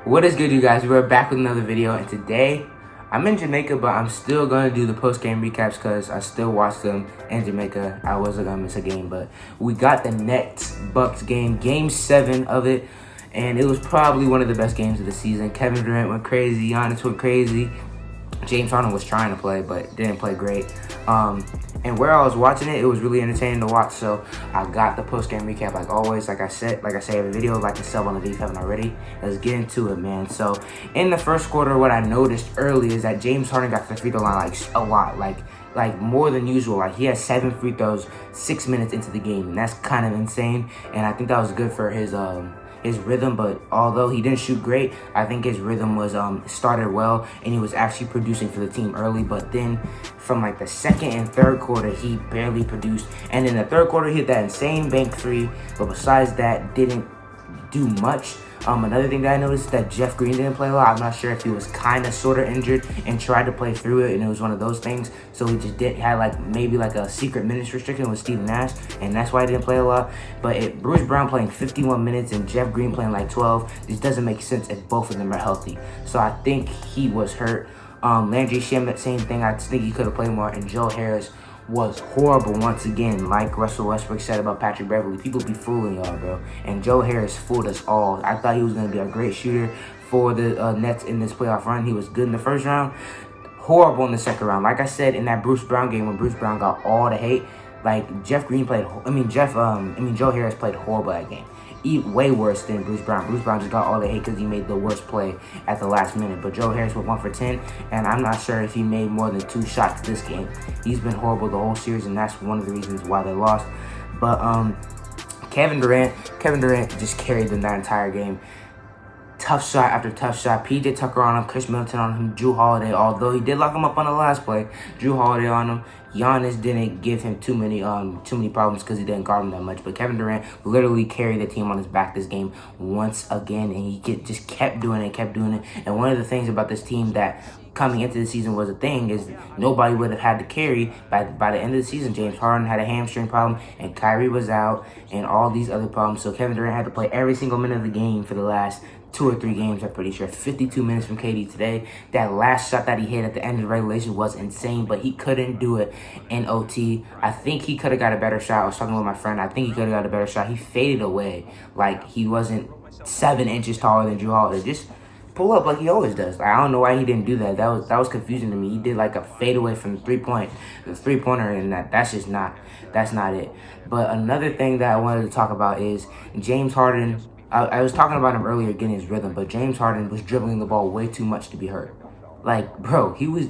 What is good, you guys? We're back with another video, and today I'm in Jamaica, but I'm still gonna do the post-game recaps because I still watched them in Jamaica. I wasn't gonna miss a game, but we got the Nets-Bucks game, game 7 of it, and it was probably one of the best games of the season. Kevin Durant went crazy, Giannis went crazy. James Harden was trying to play, but didn't play great. And where I was watching it, it was really entertaining to watch. So I got the post-game recap like always. Like I say every video, like to sub on the video if you haven't already. Let's get into it, man. So in the first quarter, what I noticed early is that James Harden got to the free throw line like a lot, like more than usual. Like he had 7 free throws 6 minutes into the game, and that's kind of insane. And I think that was good for his rhythm, but although he didn't shoot great, I think his rhythm was started well, and he was actually producing for the team early. But then from like the second and third quarter, he barely produced, and in the third quarter he hit that insane bank 3, but besides that didn't do much. Another thing that I noticed is that Jeff Green didn't play a lot. I'm not sure if he was kind of sort of injured and tried to play through it, and it was one of those things. So he just had like maybe like a secret minutes restriction with Steve Nash, and that's why he didn't play a lot. But Bruce Brown playing 51 minutes and Jeff Green playing like 12, this doesn't make sense if both of them are healthy. So I think he was hurt. Landry Shamet, same thing. I think he could have played more, and Joe Harris was horrible once again. Like Russell Westbrook said about Patrick Beverley, people be fooling y'all, bro. And Joe Harris fooled us all. I thought he was going to be a great shooter for the Nets in this playoff run. He was good in the first round, horrible in the second round. Like I said in that Bruce Brown game when Bruce Brown got all the hate, like Joe Harris played horrible that game. Way worse than Bruce Brown. Bruce Brown just got all the hate because he made the worst play at the last minute. But Joe Harris went 1 for 10, and I'm not sure if he made more than 2 shots this game. He's been horrible the whole series, and that's one of the reasons why they lost. But Kevin Durant just carried them that entire game. Tough shot after tough shot. PJ Tucker on him, Chris Middleton on him, Jrue Holiday, although he did lock him up on the last play. Jrue Holiday on him. Giannis didn't give him too many problems because he didn't guard him that much. But Kevin Durant literally carried the team on his back this game once again, and he just kept doing it. And one of the things about this team that coming into the season was a thing is nobody would have had to carry by the end of the season. James Harden had a hamstring problem, and Kyrie was out, and all these other problems. So Kevin Durant had to play every single minute of the game for the last 2 or 3 games, I'm pretty sure. 52 minutes from KD today. That last shot that he hit at the end of regulation was insane, but he couldn't do it in OT. I think he could have got a better shot. I was talking with my friend. I think he could have got a better shot. He faded away like he wasn't 7 inches taller than Jrue Holiday. Just pull up like he always does. Like, I don't know why he didn't do that. That was confusing to me. He did like a fadeaway from the three-pointer, and that's not it. But another thing that I wanted to talk about is James Harden. I was talking about him earlier getting his rhythm, but James Harden was dribbling the ball way too much to be hurt. Like, bro, he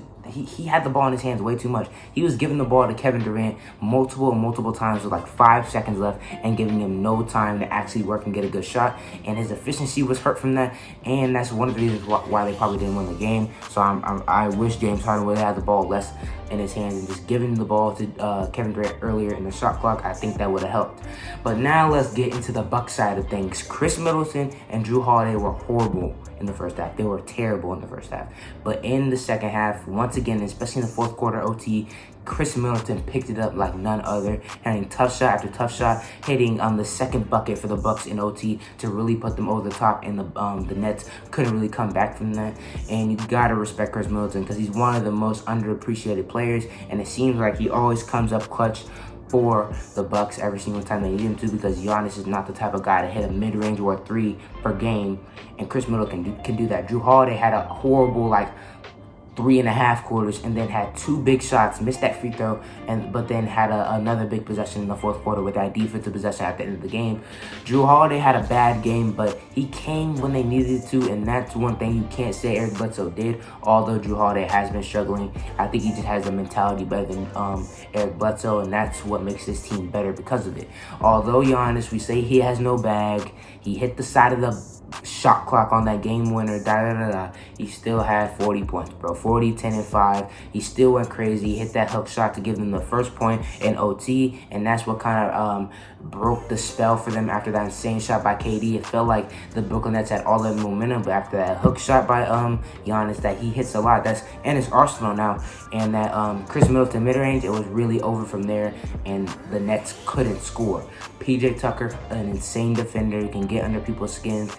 had the ball in his hands way too much. He was giving the ball to Kevin Durant multiple times with like 5 seconds left and giving him no time to actually work and get a good shot. And his efficiency was hurt from that, and that's one of the reasons why they probably didn't win the game. So I wish James Harden would have had the ball less in his hands and just giving the ball to Kevin Durant earlier in the shot clock. I think that would have helped. But now let's get into the Bucks side of things. Chris Middleton and Jrue Holiday were horrible in the first half. They were terrible in the first half. But in the second half, once again, especially in the fourth quarter OT, Chris Middleton picked it up like none other, hitting tough shot after tough shot, hitting the second bucket for the Bucks in OT to really put them over the top, and the Nets couldn't really come back from that. And you gotta respect Chris Middleton because he's one of the most underappreciated players, and it seems like he always comes up clutch for the Bucks every single time they need him to, because Giannis is not the type of guy to hit a mid-range or a 3 per game, and Chris Middleton can do that. Jrue Holiday had a horrible 3.5 quarters, and then had 2 big shots, missed that free throw, but then had another big possession in the fourth quarter with that defensive possession at the end of the game. Jrue Holiday had a bad game, but he came when they needed to, and that's one thing you can't say Eric Bledsoe did. Although Jrue Holiday has been struggling, I think he just has a mentality better than Eric Bledsoe, and that's what makes this team better because of it. Although Giannis, we say he has no bag, he hit the side of the shot clock on that game winner, he still had 40 points, bro. 40, 10, and 5. He still went crazy. He hit that hook shot to give them the first point in OT, and that's what kind of broke the spell for them after that insane shot by KD. It felt like the Brooklyn Nets had all the momentum, but after that hook shot by Giannis that he hits a lot, that's in his arsenal now, and that Chris Middleton mid-range, it was really over from there, and the Nets couldn't score. PJ Tucker, an insane defender, can get under people's skin.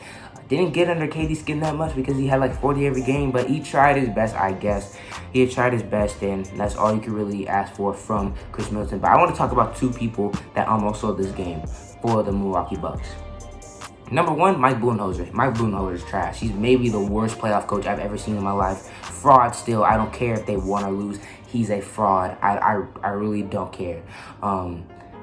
Didn't get under KD's skin that much because he had like 40 every game, but he tried his best, I guess. He had tried his best, and that's all you can really ask for from Chris Middleton. But I want to talk about two people that almost sold this game for the Milwaukee Bucks. Number one, Mike Budenholzer. Mike Budenholzer is trash. He's maybe the worst playoff coach I've ever seen in my life. Fraud still. I don't care if they won or lose. He's a fraud. I really don't care.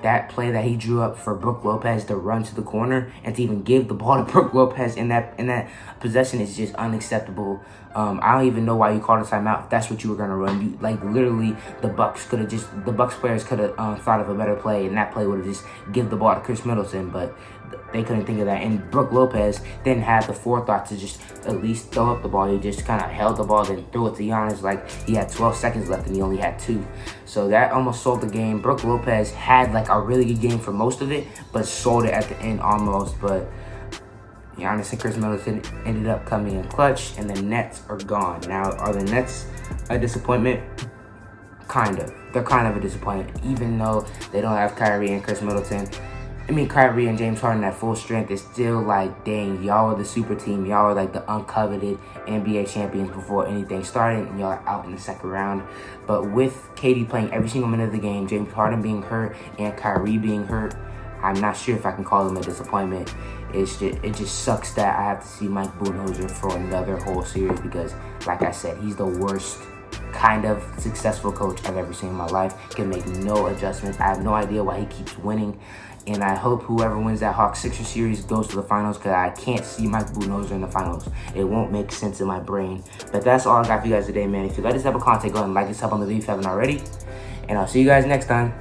That play that he drew up for Brook Lopez to run to the corner and to even give the ball to Brook Lopez in that possession is just unacceptable. I don't even know why you called a timeout if that's what you were gonna run. You like literally the Bucks players could have thought of a better play, and that play would have just give the ball to Chris Middleton, but they couldn't think of that. And Brook Lopez didn't have the forethought to just at least throw up the ball. He just kind of held the ball, then threw it to Giannis like he had 12 seconds left and he only had 2. So that almost sold the game. Brook Lopez had like a really good game for most of it, but sold it at the end almost. But Giannis and Chris Middleton ended up coming in clutch, and the Nets are gone. Now, are the Nets a disappointment? Kind of. They're kind of a disappointment, even though they don't have Kyrie and Chris Middleton. I mean, Kyrie and James Harden at full strength is still like, dang, y'all are the super team. Y'all are like the uncoveted NBA champions before anything started, and y'all are out in the second round. But with KD playing every single minute of the game, James Harden being hurt, and Kyrie being hurt, I'm not sure if I can call them a disappointment. It just sucks that I have to see Mike Budenholzer for another whole series because, like I said, he's the worst kind of successful coach I've ever seen in my life. Can make no adjustments. I have no idea why he keeps winning. And I hope whoever wins that Hawks-Sixers series goes to the finals because I can't see Mike Budenholzer in the finals. It won't make sense in my brain. But that's all I got for you guys today, man. If you like this type of content, go ahead and like this up on the video if you haven't already. And I'll see you guys next time.